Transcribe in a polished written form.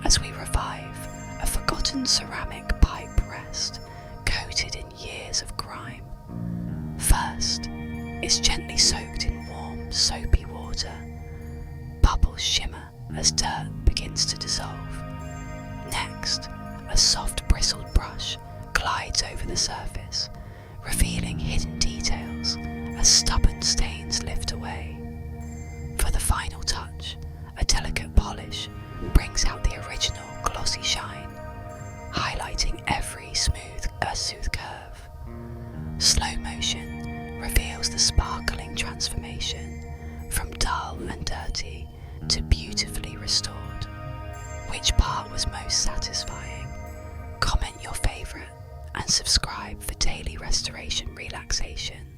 as we revive a forgotten ceramic pipe rest coated in years of grime. First, it's gently soaked in warm, soapy water. Bubbles shimmer as dirt begins to dissolve. Next, a soft bristled brush glides over the surface, revealing hidden details as stubborn stains lift away. For the final touch, a delicate polish brings out the original glossy shine, highlighting every smooth curve. Slow motion reveals the sparkling transformation from dull and dirty to beautifully restored. Which part was most satisfying? Comment your favourite and subscribe for daily restoration relaxation.